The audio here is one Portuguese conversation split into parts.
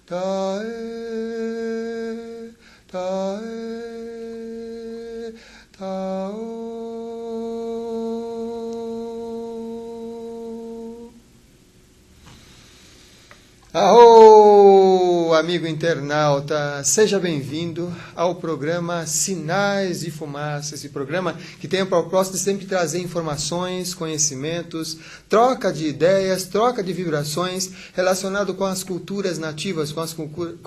tae, tae, tao. Arro, amigo internauta, seja bem-vindo ao programa Sinais de Fumaça, esse programa que tem a proposta de sempre trazer informações, conhecimentos, troca de ideias, troca de vibrações relacionado com as culturas nativas, com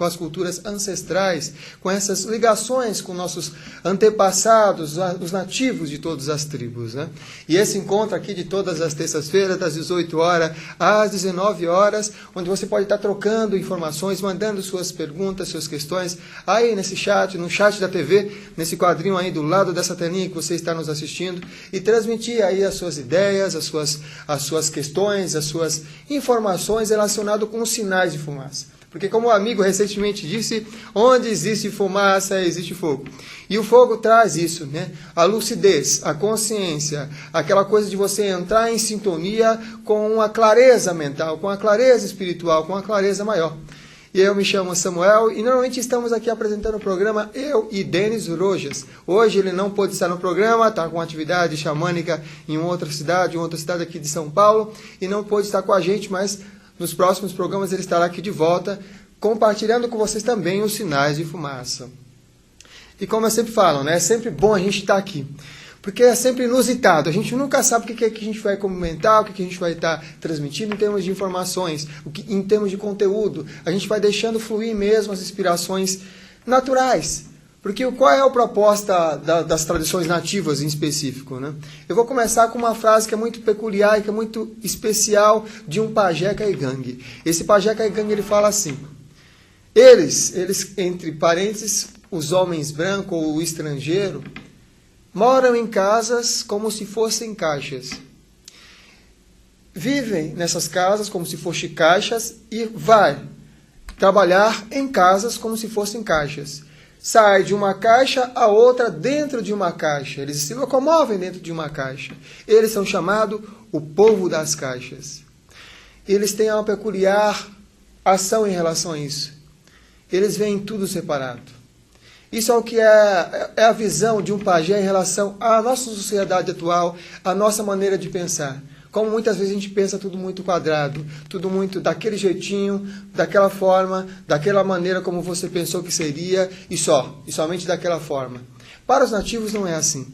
as culturas ancestrais, com essas ligações com nossos antepassados, os nativos de todas as tribos, né? E esse encontro aqui de todas as terças-feiras, das 18 horas às 19 horas, onde você pode estar trocando informações, mandando suas perguntas, suas questões, aí nesse chat, no chat da TV, nesse quadrinho aí do lado dessa telinha que você está nos assistindo, e transmitir aí as suas ideias, as suas questões, as suas informações relacionadas com os sinais de fumaça. Porque como o amigo recentemente disse, onde existe fumaça, existe fogo. E o fogo traz isso, né? A lucidez, a consciência, aquela coisa de você entrar em sintonia com a clareza mental, com a clareza espiritual, com a clareza maior. E eu me chamo Samuel e normalmente estamos aqui apresentando o programa, eu e Denis Rojas. Hoje ele não pôde estar no programa, está com atividade xamânica em outra cidade aqui de São Paulo, e não pôde estar com a gente, mas nos próximos programas ele estará aqui de volta, compartilhando com vocês também os sinais de fumaça. E como eu sempre falo, né, é sempre bom a gente estar aqui, porque é sempre inusitado, a gente nunca sabe o que a gente vai comentar, o que a gente vai estar transmitindo em termos de informações, em termos de conteúdo, a gente vai deixando fluir mesmo as inspirações naturais. Porque qual é a proposta das tradições nativas em específico, né? Eu vou começar com uma frase que é muito peculiar e que é muito especial de um pajé caigangue. Esse pajé caigangue ele fala assim: eles, entre parênteses, os homens brancos ou o estrangeiro, moram em casas como se fossem caixas. Vivem nessas casas como se fossem caixas e vai trabalhar em casas como se fossem caixas. Sai de uma caixa a outra dentro de uma caixa. Eles se locomovem dentro de uma caixa. Eles são chamados o povo das caixas. Eles têm uma peculiar ação em relação a isso. Eles veem tudo separado. Isso é o que é a visão de um pajé em relação à nossa sociedade atual, à nossa maneira de pensar. Como muitas vezes a gente pensa tudo muito quadrado, tudo muito daquele jeitinho, daquela forma, daquela maneira como você pensou que seria, e somente daquela forma. Para os nativos não é assim.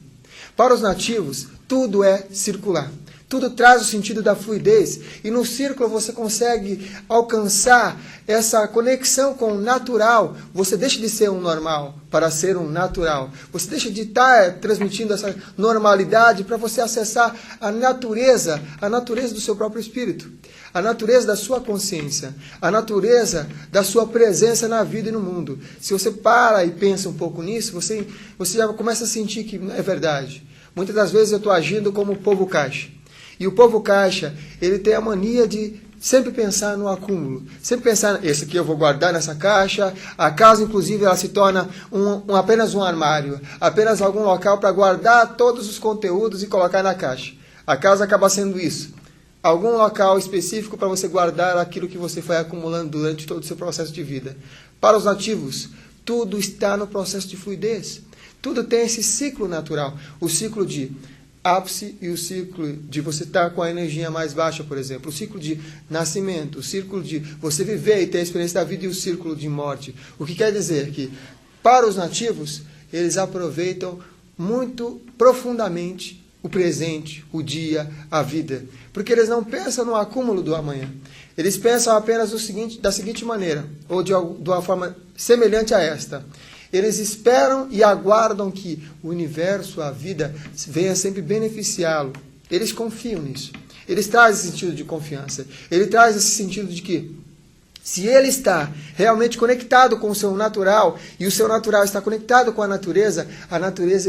Para os nativos, tudo é circular. Tudo traz o sentido da fluidez. E no círculo você consegue alcançar essa conexão com o natural. Você deixa de ser um normal para ser um natural. Você deixa de estar transmitindo essa normalidade para você acessar a natureza do seu próprio espírito. A natureza da sua consciência. A natureza da sua presença na vida e no mundo. Se você para e pensa um pouco nisso, você já começa a sentir que é verdade. Muitas das vezes eu estou agindo como o povo caixa. E o povo caixa, ele tem a mania de sempre pensar no acúmulo. Sempre pensar, esse aqui eu vou guardar nessa caixa. A casa, inclusive, ela se torna apenas um armário. Apenas algum local para guardar todos os conteúdos e colocar na caixa. A casa acaba sendo isso. Algum local específico para você guardar aquilo que você foi acumulando durante todo o seu processo de vida. Para os nativos, tudo está no processo de fluidez. Tudo tem esse ciclo natural. O ciclo de ápice e o ciclo de você estar com a energia mais baixa, por exemplo. O ciclo de nascimento, o ciclo de você viver e ter a experiência da vida e o ciclo de morte. O que quer dizer que, para os nativos, eles aproveitam muito profundamente o presente, o dia, a vida. Porque eles não pensam no acúmulo do amanhã. Eles pensam apenas da seguinte maneira, ou de uma forma semelhante a esta. Eles esperam e aguardam que o universo, a vida, venha sempre beneficiá-lo. Eles confiam nisso. Eles trazem esse sentido de confiança. Ele traz esse sentido de que, se ele está realmente conectado com o seu natural, e o seu natural está conectado com a natureza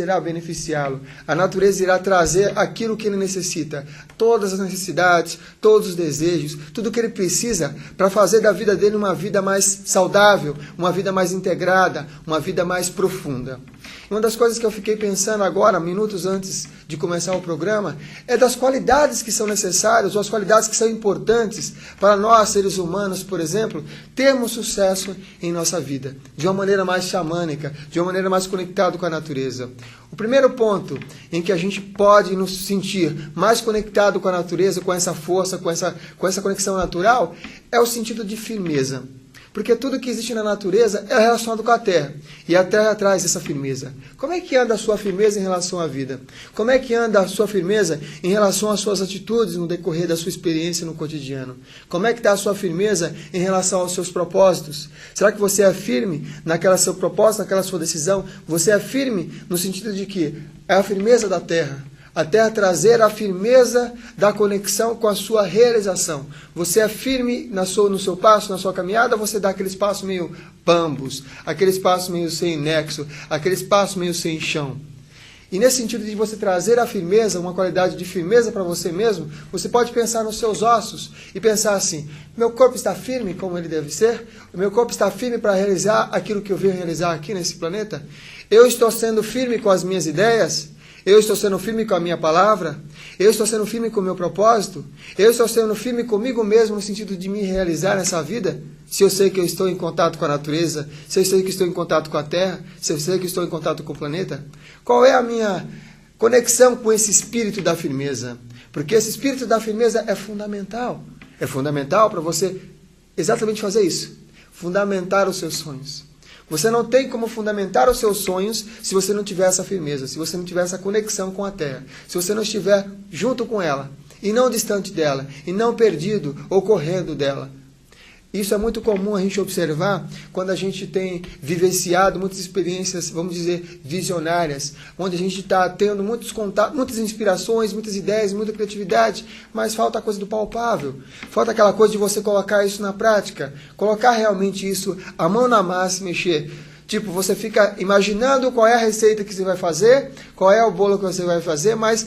irá beneficiá-lo. A natureza irá trazer aquilo que ele necessita. Todas as necessidades, todos os desejos, tudo o que ele precisa para fazer da vida dele uma vida mais saudável, uma vida mais integrada, uma vida mais profunda. Uma das coisas que eu fiquei pensando agora, minutos antes de começar o programa, é das qualidades que são necessárias, ou as qualidades que são importantes para nós, seres humanos, por exemplo, exemplo, termos sucesso em nossa vida, de uma maneira mais xamânica, de uma maneira mais conectada com a natureza. O primeiro ponto em que a gente pode nos sentir mais conectado com a natureza, com essa força, com essa conexão natural, é o sentido de firmeza. Porque tudo que existe na natureza é relacionado com a terra. E a terra traz essa firmeza. Como é que anda a sua firmeza em relação à vida? Como é que anda a sua firmeza em relação às suas atitudes no decorrer da sua experiência no cotidiano? Como é que está a sua firmeza em relação aos seus propósitos? Será que você é firme naquela seu propósito, naquela sua decisão? Você é firme no sentido de que é a firmeza da terra. A terra trazer a firmeza da conexão com a sua realização. Você é firme no seu passo, na sua caminhada, você dá aquele espaço meio bambus, aquele espaço meio sem nexo, aquele espaço meio sem chão. E nesse sentido de você trazer a firmeza, uma qualidade de firmeza para você mesmo, você pode pensar nos seus ossos e pensar assim, meu corpo está firme como ele deve ser? O meu corpo está firme para realizar aquilo que eu venho realizar aqui nesse planeta? Eu estou sendo firme com as minhas ideias? Eu estou sendo firme com a minha palavra? Eu estou sendo firme com o meu propósito? Eu estou sendo firme comigo mesmo no sentido de me realizar nessa vida? Se eu sei que eu estou em contato com a natureza, se eu sei que estou em contato com a terra, se eu sei que estou em contato com o planeta? Qual é a minha conexão com esse espírito da firmeza? Porque esse espírito da firmeza é fundamental. É fundamental para você exatamente fazer isso. Fundamentar os seus sonhos. Você não tem como fundamentar os seus sonhos se você não tiver essa firmeza, se você não tiver essa conexão com a terra, se você não estiver junto com ela, e não distante dela, e não perdido ou correndo dela. Isso é muito comum a gente observar quando a gente tem vivenciado muitas experiências, vamos dizer, visionárias, onde a gente está tendo muitos contatos, muitas inspirações, muitas ideias, muita criatividade, mas falta a coisa do palpável, falta aquela coisa de você colocar isso na prática, colocar realmente isso, a mão na massa e mexer. Tipo, você fica imaginando qual é a receita que você vai fazer, qual é o bolo que você vai fazer, mas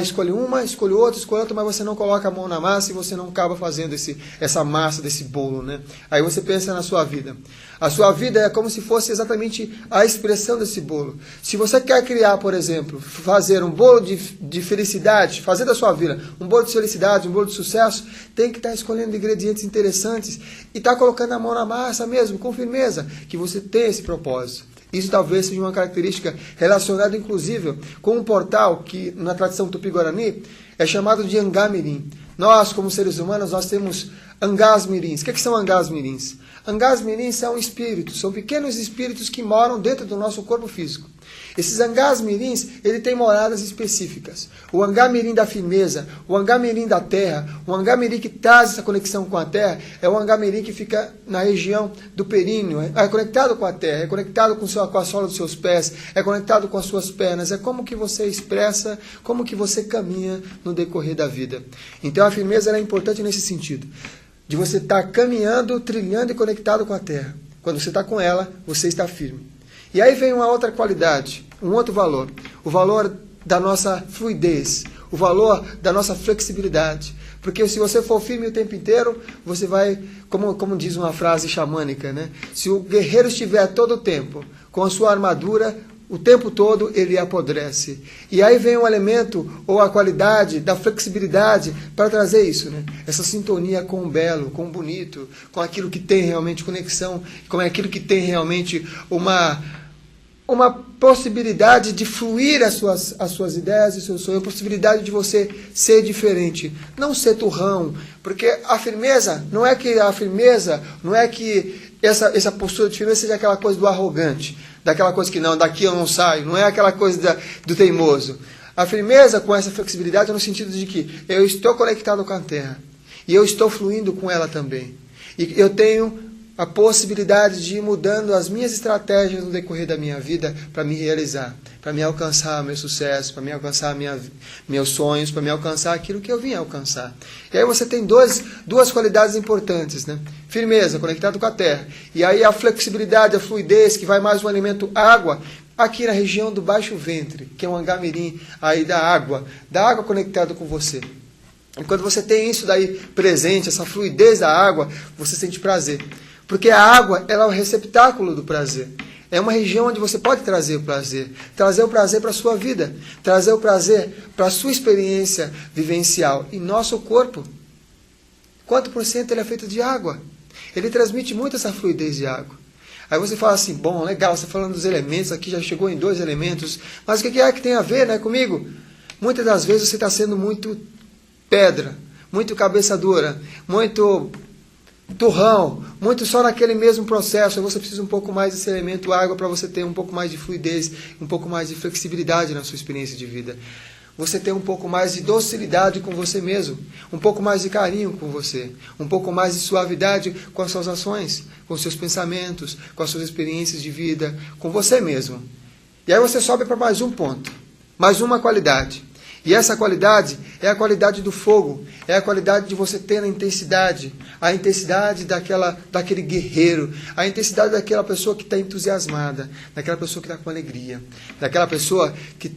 escolhe uma, escolhe outra, mas você não coloca a mão na massa e você não acaba fazendo essa massa desse bolo, né? Aí você pensa na sua vida. A sua vida é como se fosse exatamente a expressão desse bolo. Se você quer criar, por exemplo, fazer um bolo de felicidade, fazer da sua vida um bolo de felicidade, um bolo de sucesso, tem que estar escolhendo ingredientes interessantes e estar colocando a mão na massa mesmo, com firmeza, que você tem esse propósito. Isso talvez seja uma característica relacionada, inclusive, com um portal que, na tradição tupi-guarani, é chamado de Angá-mirim. Nós, como seres humanos, nós temos Angás-mirins. O que são Angás-mirins? Angás-mirins são espíritos, são pequenos espíritos que moram dentro do nosso corpo físico. Esses Angás-mirins, ele tem moradas específicas. O Angá-mirim da firmeza, o Angá-mirim da terra, o Angá-mirim que traz essa conexão com a terra, é o Angá-mirim que fica na região do períneo, é conectado com a terra, é conectado com a sola dos seus pés, é conectado com as suas pernas, é como que você expressa, como que você caminha no decorrer da vida. Então a firmeza é importante nesse sentido, de você estar caminhando, trilhando e conectado com a terra. Quando você está com ela, você está firme. E aí vem uma outra qualidade, um outro valor. O valor da nossa fluidez, o valor da nossa flexibilidade. Porque se você for firme o tempo inteiro, você vai, como diz uma frase xamânica, né? Se o guerreiro estiver todo o tempo com a sua armadura, o tempo todo ele apodrece. E aí vem o elemento ou a qualidade da flexibilidade para trazer isso, né? Essa sintonia com o belo, com o bonito, com aquilo que tem realmente conexão, com aquilo que tem realmente uma possibilidade de fluir as suas ideias e seus sonhos, a possibilidade de você ser diferente, não ser turrão, porque a firmeza não é que essa postura de firmeza seja aquela coisa do arrogante, daquela coisa que não, daqui eu não saio, não é aquela coisa do teimoso. A firmeza com essa flexibilidade é no sentido de que eu estou conectado com a terra e eu estou fluindo com ela também. E eu tenho a possibilidade de ir mudando as minhas estratégias no decorrer da minha vida para me realizar, para me alcançar meu sucesso, para me alcançar meus sonhos, para me alcançar aquilo que eu vim alcançar. E aí você tem duas qualidades importantes, né? Firmeza, conectado com a terra. E aí a flexibilidade, a fluidez, que vai mais o elemento água, aqui na região do baixo ventre, que é um Angá-mirim aí da água conectado com você. E quando você tem isso daí presente, essa fluidez da água, você sente prazer. Porque a água, ela é o receptáculo do prazer. É uma região onde você pode trazer o prazer para a sua vida, trazer o prazer para a sua experiência vivencial. E nosso corpo, quanto por cento ele é feito de água? Ele transmite muito essa fluidez de água. Aí você fala assim, bom, legal, você falando dos elementos, aqui já chegou em 2 elementos, mas o que é que tem a ver, né, comigo? Muitas das vezes você está sendo muito pedra, muito cabeça dura, muito turrão, muito só naquele mesmo processo. Aí você precisa um pouco mais desse elemento água para você ter um pouco mais de fluidez, um pouco mais de flexibilidade na sua experiência de vida. Você ter um pouco mais de docilidade com você mesmo, um pouco mais de carinho com você, um pouco mais de suavidade com as suas ações, com os seus pensamentos, com as suas experiências de vida, com você mesmo. E aí você sobe para mais um ponto, mais uma qualidade. E essa qualidade é a qualidade do fogo, é a qualidade de você ter a intensidade daquele guerreiro, a intensidade daquela pessoa que está entusiasmada, daquela pessoa que está com alegria, daquela pessoa que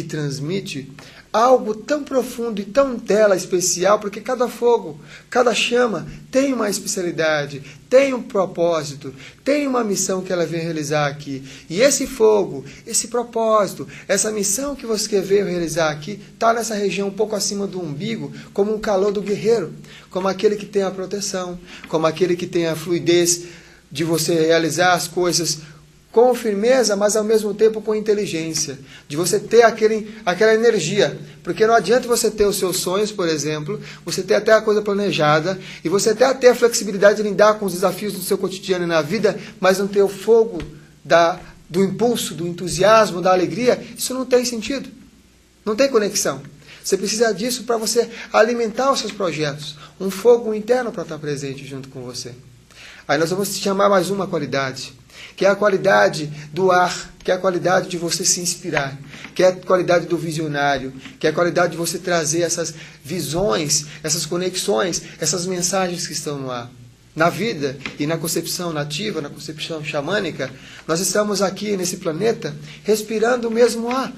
transmite algo tão profundo e tão tela especial, porque cada fogo, cada chama tem uma especialidade, tem um propósito, tem uma missão que ela vem realizar aqui. E esse fogo, esse propósito, essa missão que você veio realizar aqui, está nessa região um pouco acima do umbigo, como um calor do guerreiro, como aquele que tem a proteção, como aquele que tem a fluidez de você realizar as coisas com firmeza, mas ao mesmo tempo com inteligência, de você ter aquela energia, porque não adianta você ter os seus sonhos, por exemplo, você ter até a coisa planejada, e você até ter a flexibilidade de lidar com os desafios do seu cotidiano e na vida, mas não ter o fogo do impulso, do entusiasmo, da alegria. Isso não tem sentido, não tem conexão. Você precisa disso para você alimentar os seus projetos, um fogo interno para estar presente junto com você. Aí nós vamos chamar mais uma qualidade, que é a qualidade do ar, que é a qualidade de você se inspirar, que é a qualidade do visionário, que é a qualidade de você trazer essas visões, essas conexões, essas mensagens que estão no ar. Na vida e na concepção nativa, na concepção xamânica, nós estamos aqui nesse planeta respirando o mesmo ar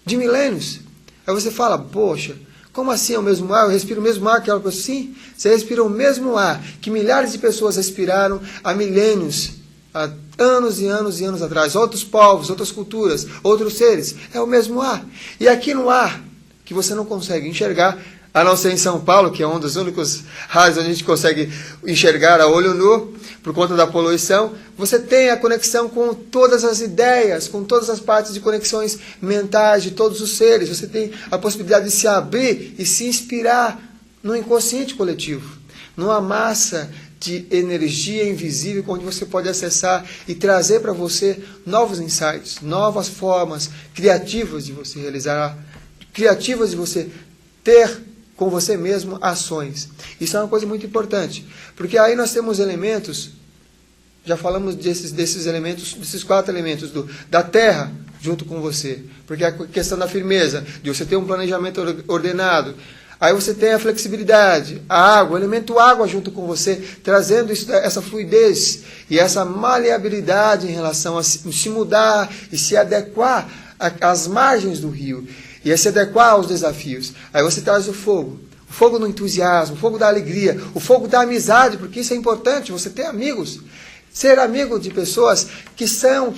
de milênios. Aí você fala, poxa, como assim é o mesmo ar? Eu respiro o mesmo ar que aquela pessoa? Sim, você respira o mesmo ar que milhares de pessoas respiraram há milênios, há anos e anos e anos atrás. Outros povos, outras culturas, outros seres. É o mesmo ar. E aqui no ar, que você não consegue enxergar, a não ser em São Paulo, que é um dos únicos raros onde a gente consegue enxergar a olho nu, por conta da poluição, você tem a conexão com todas as ideias, com todas as partes de conexões mentais de todos os seres. Você tem a possibilidade de se abrir e se inspirar no inconsciente coletivo, numa massa de energia invisível, onde você pode acessar e trazer para você novos insights, novas formas criativas de você realizar, criativas de você ter com você mesmo ações. Isso é uma coisa muito importante, porque aí nós temos elementos, já falamos desses elementos, desses 4 elementos da terra junto com você, porque a questão da firmeza, de você ter um planejamento ordenado. Aí você tem a flexibilidade, a água, o elemento água junto com você, trazendo essa fluidez e essa maleabilidade em relação a se mudar e se adequar às margens do rio e a se adequar aos desafios. Aí você traz o fogo do entusiasmo, o fogo da alegria, o fogo da amizade, porque isso é importante, você ter amigos. Ser amigo de pessoas que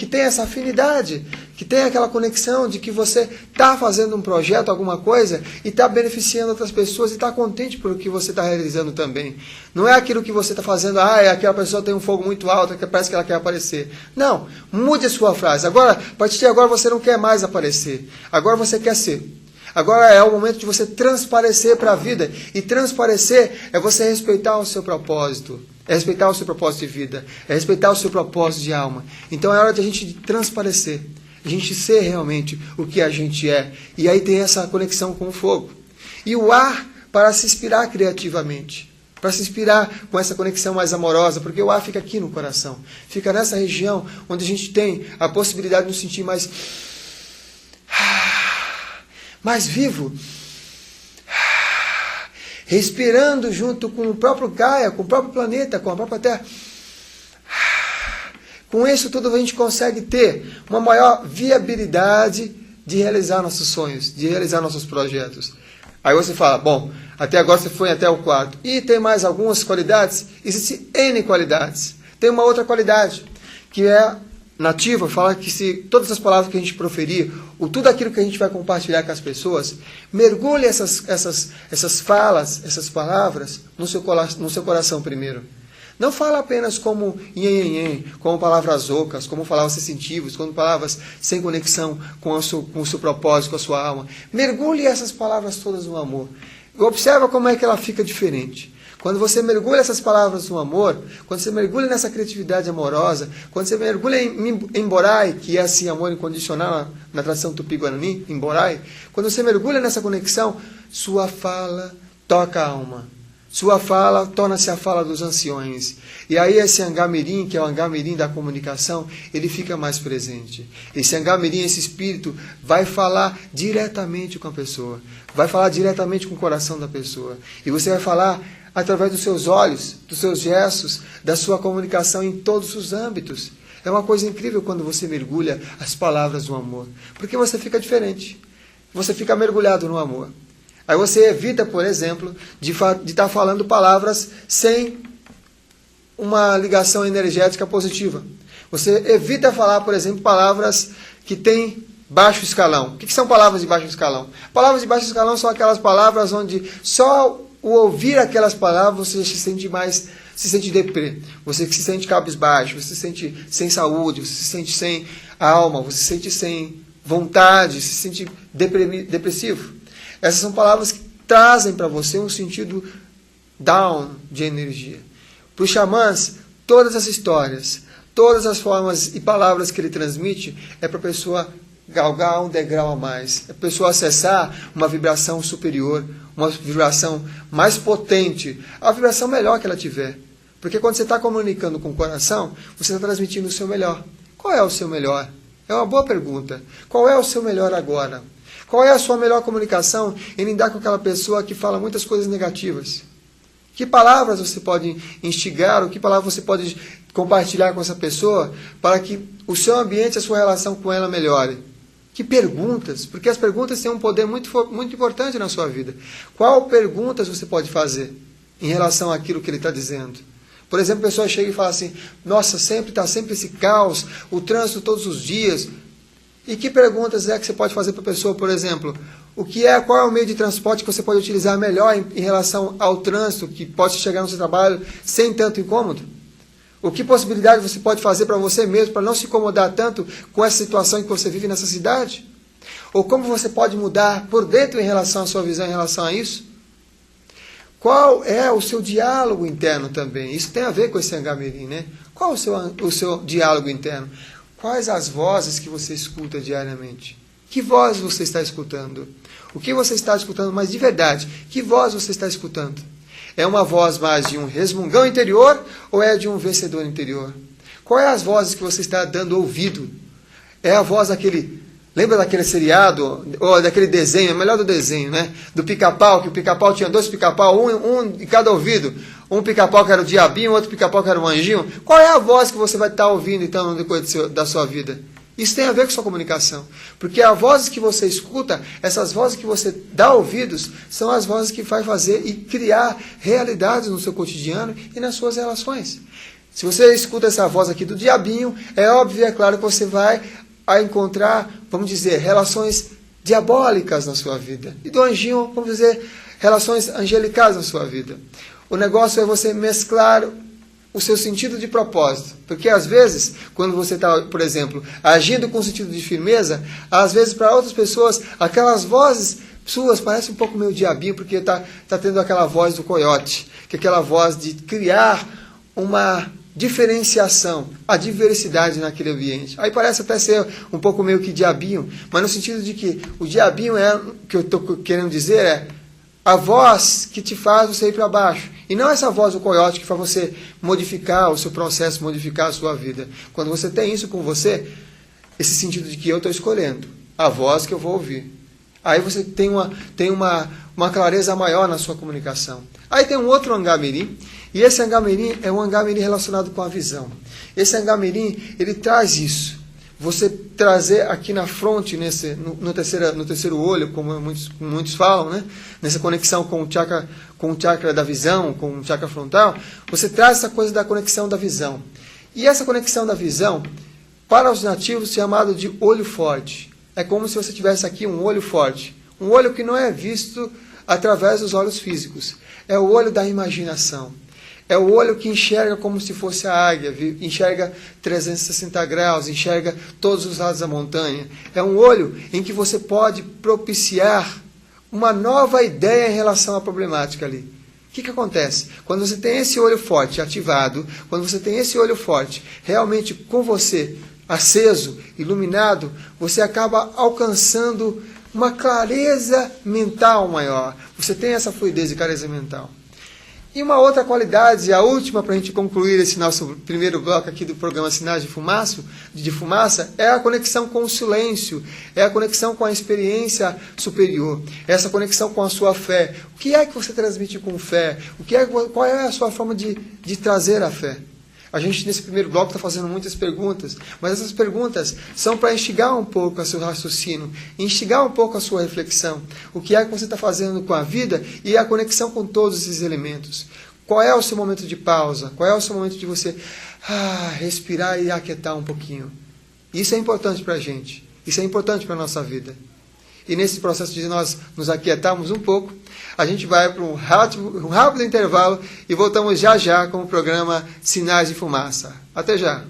têm essa afinidade, que tem aquela conexão de que você está fazendo um projeto, alguma coisa, e está beneficiando outras pessoas e está contente por o que você está realizando também. Não é aquilo que você está fazendo, aquela pessoa tem um fogo muito alto, que parece que ela quer aparecer. Não, mude a sua frase. Agora, a partir de agora você não quer mais aparecer. Agora você quer ser. Agora é o momento de você transparecer para a vida. E transparecer é você respeitar o seu propósito. É respeitar o seu propósito de vida. É respeitar o seu propósito de alma. Então é hora de a gente transparecer. A gente ser realmente o que a gente é. E aí tem essa conexão com o fogo. E o ar para se inspirar criativamente. Para se inspirar com essa conexão mais amorosa. Porque o ar fica aqui no coração. Fica nessa região onde a gente tem a possibilidade de nos sentir mais vivo. Respirando junto com o próprio Gaia, com o próprio planeta, com a própria Terra. Com isso tudo a gente consegue ter uma maior viabilidade de realizar nossos sonhos, de realizar nossos projetos. Aí você fala, bom, até agora você foi até o 4. E tem mais algumas qualidades? Existem N qualidades. Tem uma outra qualidade, que é nativa, fala que se todas as palavras que a gente proferir, ou tudo aquilo que a gente vai compartilhar com as pessoas, mergulhe essas falas, essas palavras no seu coração primeiro. Não fala apenas como nhen, como palavras ocas, como palavras sensitivas, como palavras sem conexão com o seu propósito, com a sua alma. Mergulhe essas palavras todas no amor. Observa como é que ela fica diferente. Quando você mergulha essas palavras no amor, quando você mergulha nessa criatividade amorosa, quando você mergulha em Borai, que é assim amor incondicional na tradição Tupi-Guarani, em Borai, quando você mergulha nessa conexão, sua fala toca a alma. Sua fala torna-se a fala dos anciões. E aí esse Angamirim, que é o Angamirim da comunicação, ele fica mais presente. Esse Angamirim, esse espírito, vai falar diretamente com a pessoa. Vai falar diretamente com o coração da pessoa. E você vai falar através dos seus olhos, dos seus gestos, da sua comunicação em todos os âmbitos. É uma coisa incrível quando você mergulha as palavras do amor. Porque você fica diferente. Você fica mergulhado no amor. Aí você evita, por exemplo, de estar falando palavras sem uma ligação energética positiva. Você evita falar, por exemplo, palavras que têm baixo escalão. O que são palavras de baixo escalão? Palavras de baixo escalão são aquelas palavras onde só o ouvir aquelas palavras você se sente deprê. Você se sente cabisbaixo, você se sente sem saúde, você se sente sem alma, você se sente sem vontade, se sente depressivo. Essas são palavras que trazem para você um sentido down de energia. Para os xamãs, todas as histórias, todas as formas e palavras que ele transmite é para a pessoa galgar um degrau a mais. É para a pessoa acessar uma vibração superior, uma vibração mais potente, a vibração melhor que ela tiver. Porque quando você está comunicando com o coração, você está transmitindo o seu melhor. Qual é o seu melhor? É uma boa pergunta. Qual é o seu melhor agora? Qual é a sua melhor comunicação em lidar com aquela pessoa que fala muitas coisas negativas? Que palavras você pode instigar, ou que palavras você pode compartilhar com essa pessoa para que o seu ambiente, a sua relação com ela melhore? Que perguntas? Porque as perguntas têm um poder muito importante na sua vida. Qual perguntas você pode fazer em relação àquilo que ele está dizendo? Por exemplo, a pessoa chega e fala assim, nossa, está sempre esse caos, o trânsito todos os dias. E que perguntas é que você pode fazer para a pessoa, por exemplo, qual é o meio de transporte que você pode utilizar melhor em relação ao trânsito, que pode chegar no seu trabalho sem tanto incômodo? O que possibilidade você pode fazer para você mesmo, para não se incomodar tanto com essa situação que você vive nessa cidade? Ou como você pode mudar por dentro em relação à sua visão em relação a isso? Qual é o seu diálogo interno também? Isso tem a ver com esse Angamirim, né? Qual é o seu diálogo interno? Quais as vozes que você escuta diariamente? Que voz você está escutando? O que você está escutando, mas de verdade, que voz você está escutando? É uma voz mais de um resmungão interior ou é de um vencedor interior? Qual é as vozes que você está dando ouvido? É a voz daquele... Lembra daquele seriado, ou daquele desenho, é melhor do desenho, né? Do pica-pau, que o pica-pau tinha 2 pica-pau, um em cada ouvido. Um pica-pau que era o diabinho, outro pica-pau que era o anjinho. Qual é a voz que você vai estar ouvindo, então, depois da sua vida? Isso tem a ver com sua comunicação. Porque as vozes que você escuta, essas vozes que você dá ouvidos, são as vozes que vai fazer e criar realidades no seu cotidiano e nas suas relações. Se você escuta essa voz aqui do diabinho, é óbvio, é claro que você vai encontrar, vamos dizer, relações diabólicas na sua vida. E do anjinho, vamos dizer, relações angelicais na sua vida. O negócio é você mesclar o seu sentido de propósito. Porque às vezes, quando você está, por exemplo, agindo com sentido de firmeza, às vezes para outras pessoas, aquelas vozes suas parecem um pouco meio diabinho, porque está tendo aquela voz do coiote, que é aquela voz de criar uma diferenciação, a diversidade naquele ambiente. Aí parece até ser um pouco meio que diabinho, mas no sentido de que o diabinho o que eu estou querendo dizer é a voz que te faz você ir para baixo. E não essa voz do coiote que faz você modificar o seu processo, modificar a sua vida. Quando você tem isso com você, esse sentido de que eu estou escolhendo a voz que eu vou ouvir. Aí você tem uma clareza maior na sua comunicação. Aí tem um outro Angamirim, e esse Angamirim é um Angamirim relacionado com a visão. Esse Angamirim, ele traz isso. Você trazer aqui na fronte, no terceiro olho, como muitos falam, né? Nessa conexão com o chakra da visão, com o chakra frontal, você traz essa coisa da conexão da visão. E essa conexão da visão, para os nativos, é chamado de olho forte. É como se você tivesse aqui um olho forte. Um olho que não é visto através dos olhos físicos. É o olho da imaginação. É o olho que enxerga como se fosse a águia, enxerga 360 graus, enxerga todos os lados da montanha. É um olho em que você pode propiciar uma nova ideia em relação à problemática ali. O que acontece? Quando você tem esse olho forte ativado, quando você tem esse olho forte realmente com você aceso, iluminado, você acaba alcançando uma clareza mental maior. Você tem essa fluidez e clareza mental. E uma outra qualidade, a última para a gente concluir esse nosso primeiro bloco aqui do programa Sinais de Fumaça, é a conexão com o silêncio, é a conexão com a experiência superior, é essa conexão com a sua fé. O que é que você transmite com fé? Qual é a sua forma de trazer a fé? A gente, nesse primeiro bloco, está fazendo muitas perguntas, mas essas perguntas são para instigar um pouco o seu raciocínio, instigar um pouco a sua reflexão. O que é que você está fazendo com a vida e a conexão com todos esses elementos. Qual é o seu momento de pausa? Qual é o seu momento de você respirar e aquietar um pouquinho? Isso é importante para a gente. Isso é importante para a nossa vida. E nesse processo de nós nos aquietarmos um pouco, a gente vai para um rápido intervalo e voltamos já com o programa Sinais de Fumaça. Até já!